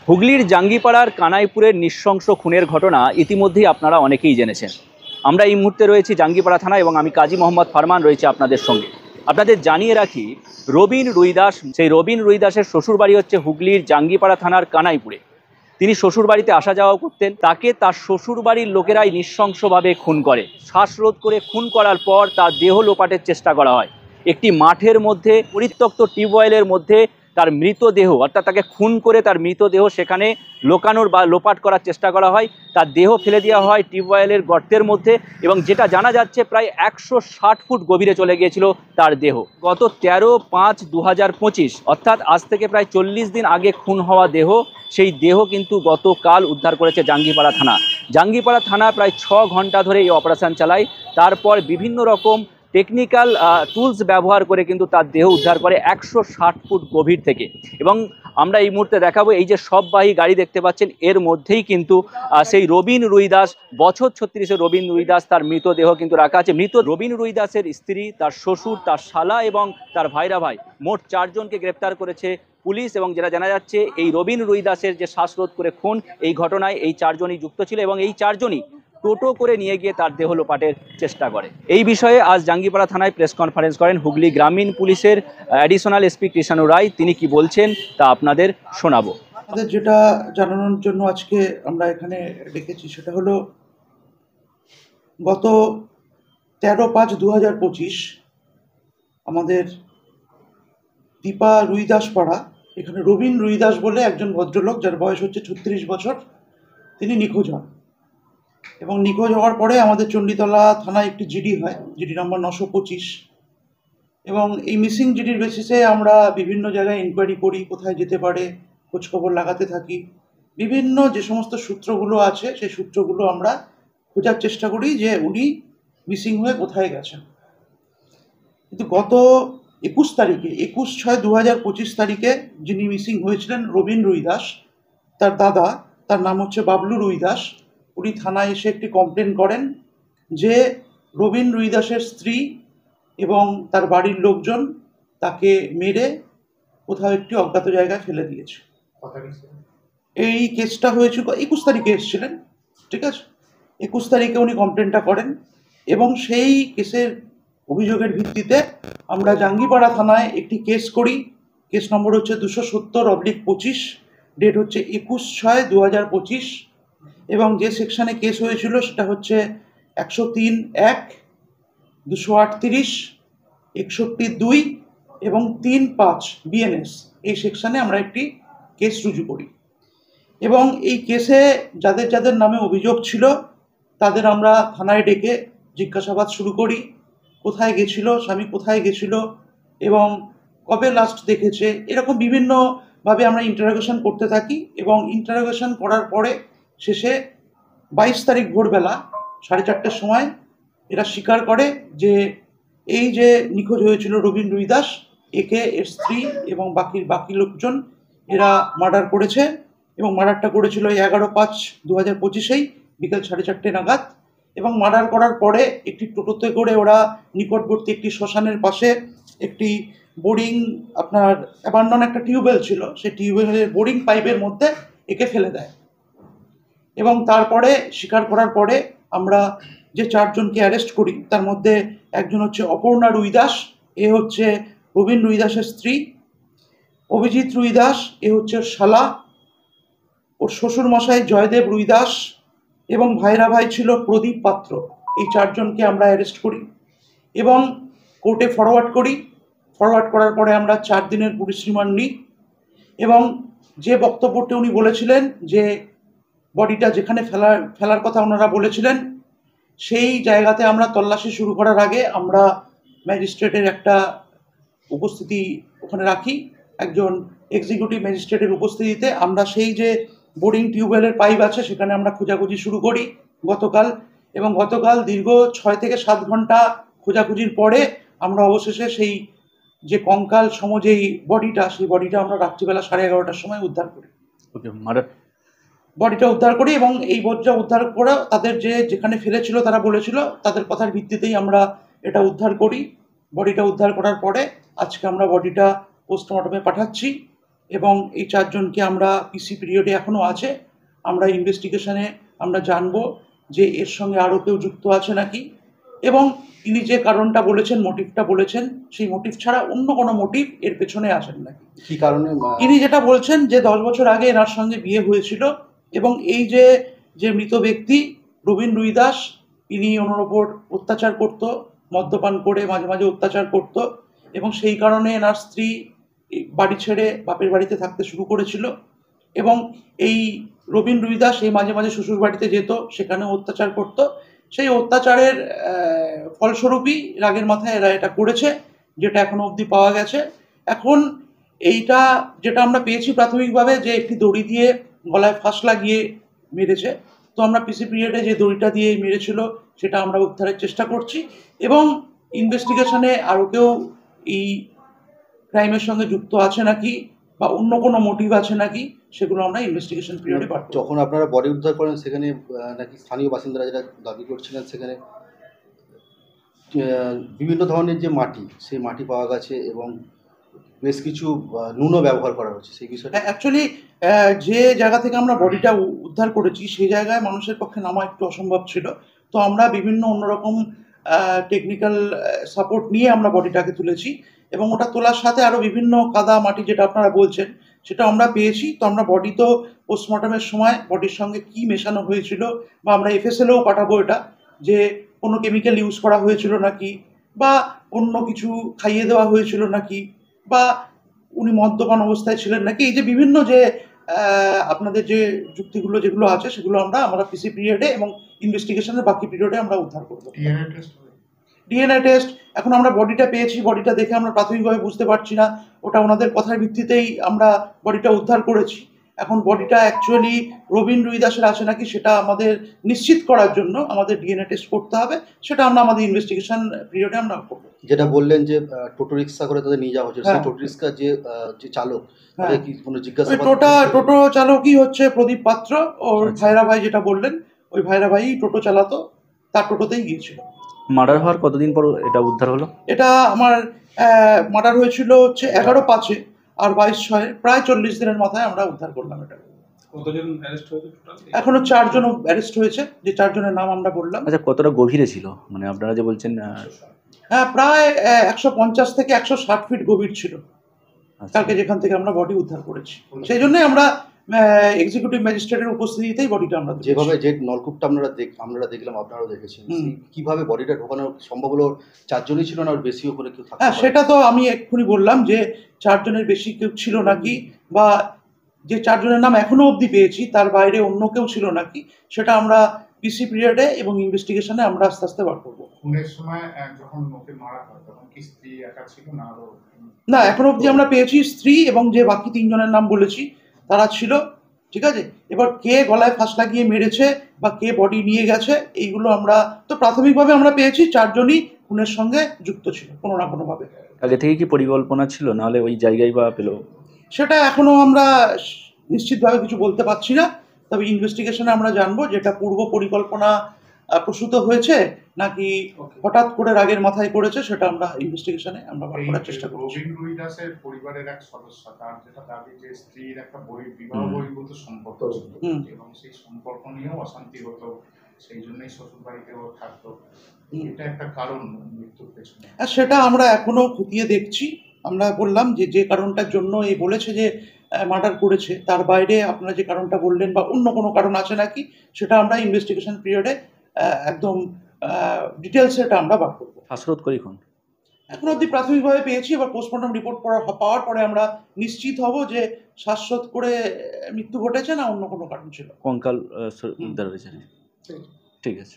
হুগলির জাঙ্গিপাড়ার কানাইপুরের নৃশংস খুনের ঘটনা ইতিমধ্যেই আপনারা অনেকেই জেনেছেন। আমরা এই মুহূর্তে রয়েছি জাঙ্গিপাড়া থানা এবং আমি কাজী মোহাম্মদ ফারমান রয়েছি আপনাদের সঙ্গে। আপনাদের জানিয়ে রাখি, রবিন রুইদাস, সেই রবিন রুইদাসের শ্বশুরবাড়ি হচ্ছে হুগলির জাঙ্গিপাড়া থানার কানাইপুরে। তিনি শ্বশুরবাড়িতে আসা যাওয়া করতেন। তাকে তার শ্বশুরবাড়ির লোকেরাই নৃশংসভাবে খুন করে। শ্বাসরোধ করে খুন করার পর তার দেহ লোপাটের চেষ্টা করা হয়। একটি মাঠের মধ্যে পরিত্যক্ত টিউবওয়েলের মধ্যে তার মৃতদেহ, অর্থাৎ তাকে খুন করে তার মৃতদেহ সেখানে লোকানোর বা লোপাট করার চেষ্টা করা হয়। তার দেহ ফেলে দেওয়া হয় টিউবওয়েলের গর্তের মধ্যে এবং যেটা জানা যাচ্ছে প্রায় 160 ফুট গভীরে চলে গিয়েছিল তার দেহ। গত 13/5/2025 অর্থাৎ আজ থেকে প্রায় 40 দিন আগে খুন হওয়া দেহ, সেই দেহ কিন্তু গতকাল উদ্ধার করেছে জাঙ্গিপাড়া থানা। জাঙ্গিপাড়া থানা প্রায় 6 ঘন্টা ধরে এই অপারেশন চালায়। তারপর বিভিন্ন রকম টেকনিক্যাল টুলস ব্যবহার করে কিন্তু তার দেহ উদ্ধার করে 160 ফুট গভীর থেকে। এবং আমরা এই মুহূর্তে দেখাবো, এই যে সববাহী গাড়ি দেখতে পাচ্ছেন এর মধ্যেই কিন্তু সেই রবিন রুইদাস, বছর 36-এর রবিন রুইদাস, তার মৃতদেহ কিন্তু রাখা আছে। মৃত রবিন রুইদাসের স্ত্রী, তার শ্বশুর, তার শালা এবং তার ভাইরা ভাই, মোট 4 জনকে গ্রেপ্তার করেছে পুলিশ। এবং যেটা জানা যাচ্ছে, এই রবিন রুইদাসের যে শ্বাসরোধ করে খুন, এই ঘটনায় এই 4 জনই যুক্ত ছিল এবং এই 4 জনই টোটো করে নিয়ে গিয়ে তার দেহ লোপাটের চেষ্টা করে। এই বিষয়ে আজ জাঙ্গিপাড়া থানায় প্রেস কনফারেন্স করেন হুগলি গ্রামীণ পুলিশের অ্যাডিশনাল এসপি কৃষাণু রায়। তিনি কি বলছেন তা আপনাদের শোনাবো। আমাদের যেটা জানানোর জন্য আজকে আমরা এখানে ডেকেছি সেটা হলো, গত 13/5/2025 আমাদের দীপা রুইদাস পাড়া, এখানে রবিন রুইদাস বলে একজন ভদ্রলোক, যার বয়স হচ্ছে 36 বছর, তিনি নিখোঁজ হন। এবং নিখোঁজ হওয়ার পরে আমাদের চণ্ডীতলা থানায় একটি জিডি হয়, জিডি নম্বর 925। এবং এই মিসিং জিডির বেসিসে আমরা বিভিন্ন জায়গায় ইনকোয়ারি করি, কোথায় যেতে পারে খোঁজখবর লাগাতে থাকি। বিভিন্ন যে সমস্ত সূত্রগুলো আছে সেই সূত্রগুলো আমরা খোঁজার চেষ্টা করি যে উনি মিসিং হয়ে কোথায় গেছেন। কিন্তু গত 21 তারিখে, 21/6/2025 তারিখে যিনি মিসিং হয়েছিলেন রবিন রুইদাস, তার দাদা, তার নাম হচ্ছে বাবলু রুইদাস, উনি থানায় এসে একটি কমপ্লেন করেন যে রবিন রুইদাসের স্ত্রী এবং তার বাড়ির লোকজন তাকে মেরে কোথাও একটি অজ্ঞাত জায়গায় ফেলে দিয়েছে। এই কেসটা হয়েছিল 21 তারিখে এসেছিলেন, ঠিক আছে। 21 তারিখে উনি কমপ্লেনটা করেন এবং সেই কেসের অভিযোগের ভিত্তিতে আমরা জাঙ্গিপাড়া থানায় একটি কেস করি। কেস নম্বর হচ্ছে 270/25, ডেট হচ্ছে 21/6/2025। এবং যে সেকশানে কেস হয়েছিল সেটা হচ্ছে 103(1), 238, 61(2) এবং 3(5) BNS। এই সেকশানে আমরা একটি কেস রুজু করি এবং এই কেসে যাদের যাদের নামে অভিযোগ ছিল তাদের আমরা থানায় ডেকে জিজ্ঞাসাবাদ শুরু করি। কোথায় গেছিল, স্বামী কোথায় গেছিল এবং কবে লাস্ট দেখেছে, এরকম বিভিন্নভাবে আমরা ইন্টারোগেশন করতে থাকি। এবং ইন্টারোগেশন করার পরে শেষে 22 তারিখ ভোরবেলা 4:30-র সময় এরা স্বীকার করে যে এই যে নিখোঁজ হয়েছিল রবিন রুইদাস, একে এর স্ত্রী এবং বাকি লোকজন এরা মার্ডার করেছে। এবং মার্ডারটা করেছিল 11/5/2025 বিকেল 4:30 নাগাদ। এবং মার্ডার করার পরে একটি টোটোতে করে ওরা নিকটবর্তী একটি শ্মশানের পাশে একটি বোরিং, আপনার অ্যাবান্ডন একটা টিউবওয়েল ছিল, সেই টিউবওয়েলের বোরিং পাইপের মধ্যে একে ফেলে দেয়। এবং তারপরে স্বীকার করার পরে আমরা যে 4 জনকে অ্যারেস্ট করি, তার মধ্যে একজন হচ্ছে অপর্ণা রুইদাস, এ হচ্ছে রবিন রুইদাসের স্ত্রী। অভিজিৎ রুইদাস, এ হচ্ছে শালা। ওর শ্বশুর মশাই জয়দেব রুইদাস এবং ভাইরা ভাই ছিল প্রদীপ পাত্র। এই 4 জনকে আমরা অ্যারেস্ট করি এবং কোর্টে ফরওয়ার্ড করি। ফরওয়ার্ড করার পরে আমরা 4 দিনের পুলিশ রিমান্ড নিই। এবং যে বক্তব্যটি উনি বলেছিলেন যে বডিটা যেখানে ফেলার কথা ওনারা বলেছিলেন, সেই জায়গাতে আমরা তল্লাশি শুরু করার আগে আমরা ম্যাজিস্ট্রেটের একটা উপস্থিতি ওখানে রাখি। একজন এক্সিকিউটিভ ম্যাজিস্ট্রেটের উপস্থিতিতে আমরা সেই যে বোরিং টিউবওয়েলের পাইপ আছে সেখানে আমরা খোঁজাখুঁজি শুরু করি গতকাল। এবং গতকাল দীর্ঘ 6 থেকে 7 ঘন্টা খোঁজাখুঁজির পরে আমরা অবশেষে সেই যে কঙ্কাল সম যেই বডিটা, সেই বডিটা আমরা রাত্রিবেলা 11:30টার সময় উদ্ধার করি। বডিটা উদ্ধার করি এবং এই বডিটা উদ্ধার করা তাদের যেখানে ফেলেছিল তারা বলেছিল, তাদের কথার ভিত্তিতেই আমরা এটা উদ্ধার করি। বডিটা উদ্ধার করার পরে আজকে আমরা বডিটা পোস্টমর্টমে পাঠাচ্ছি এবং এই চারজনকে আমরা পিসি পিরিয়ডে এখনও আছে। আমরা ইনভেস্টিগেশনে আমরা জানবো যে এর সঙ্গে আরও কেউ যুক্ত আছে নাকি, এবং তিনি যে কারণটা বলেছেন, মোটিভটা বলেছেন, সেই মোটিভ ছাড়া অন্য কোনো মোটিভ এর পেছনে আসেন নাকি। কি কারণে ইনি যেটা বলছেন যে 10 বছর আগে এনার সঙ্গে বিয়ে হয়েছিল, এবং এই যে মৃত ব্যক্তি রবীন রুইদাস, ইনি ওনার ওপর অত্যাচার করত, মদ্যপান করে মাঝে মাঝে অত্যাচার করত, এবং সেই কারণে এনার স্ত্রী বাড়ি ছেড়ে বাপের বাড়িতে থাকতে শুরু করেছিল, এবং এই রবীন রুইদাস এই মাঝে মাঝে শ্বশুর বাড়িতে যেত, সেখানে অত্যাচার করত। সেই অত্যাচারের ফলস্বরূপই রাগের মাথায় এরা এটা করেছে, যেটা এখনো অবধি পাওয়া গেছে। এখন এইটা যেটা আমরা পেয়েছি প্রাথমিকভাবে, যে একটি দড়ি দিয়ে গলায় ফাঁস লাগিয়ে মেরেছে। তো আমরা পিসি পিরিয়ডে যে দড়িটা দিয়ে মেরেছিল সেটা আমরা উদ্ধারের চেষ্টা করছি, এবং ইনভেস্টিগেশনে আরও কেউ এই ক্রাইমের সঙ্গে যুক্ত আছে নাকি বা অন্য কোনো মোটিভ আছে নাকি, সেগুলো আমরা ইনভেস্টিগেশন পিরিয়ডে পাবো। যখন আপনারা বডি উদ্ধার করেন সেখানে নাকি স্থানীয় বাসিন্দারা যেটা দাবি করছিলেন, সেখানে বিভিন্ন ধরনের যে মাটি, সেই মাটি পাওয়া গেছে এবং বেশ কিছু নুনও ব্যবহার করা হচ্ছে, সেই বিষয়টা অ্যাকচুয়ালি যে জায়গা থেকে আমরা বডিটা উদ্ধার করেছি সেই জায়গায় মানুষের পক্ষে নামা একটু অসম্ভব ছিল। তো আমরা বিভিন্ন অন্যরকম টেকনিক্যাল সাপোর্ট নিয়ে আমরা বডিটাকে তুলেছি, এবং ওটা তোলার সাথে আরও বিভিন্ন কাদা মাটি যেটা আপনারা বলছেন সেটা আমরা পেয়েছি। তো আমরা বডি তো পোস্টমর্টমের সময় বডির সঙ্গে কি মেশানো হয়েছিল, বা আমরা এফএসএলেও পাঠাবো এটা, যে কোনো কেমিক্যাল ইউজ করা হয়েছিল নাকি, বা অন্য কিছু খাইয়ে দেওয়া হয়েছিল নাকি, বা উনি মদ্যপান অবস্থায় ছিলেন নাকি, এই যে বিভিন্ন যে আপনাদের যে যুক্তিগুলো যেগুলো আছে সেগুলো আমরা পিসি পিরিয়ডে এবং ইনভেস্টিগেশনের বাকি পিরিয়ডে আমরা উদ্ধার করবো। ডিএনএ টেস্ট এখন আমরা বডিটা পেয়েছি, বডিটা দেখে আমরা প্রাথমিকভাবে বুঝতে পারছি না, ওটা ওনাদের কথার ভিত্তিতেই আমরা বডিটা উদ্ধার করেছি। এখন বডিটা অ্যাকচুয়ালি রবীন রুইদাসের আছে নাকি সেটা আমাদের নিশ্চিত করার জন্য আমাদের ডিএনএ টেস্ট করতে হবে, সেটা আমরা আমাদের ইনভেস্টিগেশন পিরিয়ডে আমরা করবো। যেটা বললেন যে টোটো রিক্সা করে তাদের নিয়ে যাওয়া হচ্ছে, সেই হ্যাঁ। টোটো রিক্সা যে চালক, হ্যাঁ। তাদের কি কোনো জিজ্ঞাসাবাদ? টোটো চালকই হচ্ছে প্রদীপ পাত্র, ওর আচ্ছা। ভাইরা ভাই যেটা বললেন, ওই ভাইরা ভাই টোটো চালাতো, তার টোটোতেই গিয়েছিল। মার্ডার হওয়ার কতদিন পর এটা উদ্ধার হলো? এটা আমার মার্ডার হয়েছিল হচ্ছে 11/5 আর 22/6, প্রায় 40 দিনের মাথায় আমরা উদ্ধার করলাম এটা। কতজন অ্যারেস্ট হয়েছে টোটাল? এখনো 4 জন অ্যারেস্ট হয়েছে, যে 4 জনের নাম আমরা বললাম। আচ্ছা, কতটা গভীরে ছিল, মানে আপনারা যে বলছেন? হ্যাঁ, প্রায় 150 থেকে 160 ফিট গভীর ছিল আচ্ছা। কালকে যেখান থেকে আমরা বডি উদ্ধার করেছি। সেই জন্যই আমরা এক্সিকিউটিভ ম্যাজিস্ট্রেটের উপস্থিতিতেই বডিটা আমরা তুলেছি। যেভাবে যে নলকূপটা আমরা দেখলাম, আপনারাও দেখেছেন, কিভাবে বডিটা ঢোকানো সম্ভব হলো? 4 জনই ছিল না, আর বেশিও করে কেউ থাকতে হ্যাঁ, পারে? সেটা তো আমি এক্ষুনি বললাম যে 4 জনের বেশি কেউ ছিল নাকি, বা যে 4 জনের নাম এখনো অবধি পেয়েছি তার বাইরে অন্য কেউ ছিল নাকি, সেটা আমরা পিসি পিরিয়ডে এবং ইনভেস্টিগেশনে আমরা আস্তে আস্তে বার করবো। খুনের সময় যখন ওকে মারা হয় তখন কি স্ত্রী একা ছিল না আরো? না, এখনো অবধি আমরা পেয়েছি স্ত্রী এবং যে বাকি 3 জনের নাম বলেছি তারা ছিল। ঠিক আছে, এবার কে গলায় ফাঁস লাগিয়ে মেরেছে বা কে বডি নিয়ে গেছে, এইগুলো আমরা তো প্রাথমিকভাবে আমরা পেয়েছি 4 জনই খুনের সঙ্গে যুক্ত ছিল কোনো না কোনোভাবে। আগে থেকে কি পরিকল্পনা ছিল, নাহলে ওই জায়গায় বা পেলো? সেটা এখনো আমরা নিশ্চিতভাবে কিছু বলতে পারছি না, তবে ইনভেস্টিগেশনে আমরা জানবো যেটা পূর্ব পরিকল্পনা প্রসূত হয়েছে নাকি হঠাৎ করে রাগের মাথায় করেছে, সেটা আমরা ইনভেস্টিগেশনে আমরা বার করার চেষ্টা করছি। রবীন রুইদাসের পরিবারের এক সদস্য, তার যেটা দাবি যে স্ত্রীর একটা বিবাহ বহির্ভূত সম্পর্ক ছিল, এবং সেই সম্পর্ক নিয়েও অশান্তি হতো, সেই জন্যই শ্বশুর বাড়িতেও থাকতো। এটা একটা কারণ মৃত্যুর পেছনে। সেটা আমরা এখনো খতিয়ে দেখছি। আমরা বললাম যে কারণটার জন্য এই বলেছে যে মার্ডার করেছে, তার বাইরে আপনারা যে কারণটা বললেন বা অন্য কোনো কারণ আছে নাকি, সেটা আমরা ইনভেস্টিগেশন পিরিয়ডে একদম ডিটেলসে এটা আমরা বার করবো। শ্বাসরোধ করি খুন এখন অবধি প্রাথমিকভাবে পেয়েছি, এবার পোস্টমর্টম রিপোর্ট পাওয়ার পরে আমরা নিশ্চিত হব যে শ্বাসরোধ করে মৃত্যু ঘটেছে না অন্য কোনো কারণ ছিল। কঙ্কাল উদ্ধার হয়েছে। ঠিক আছে।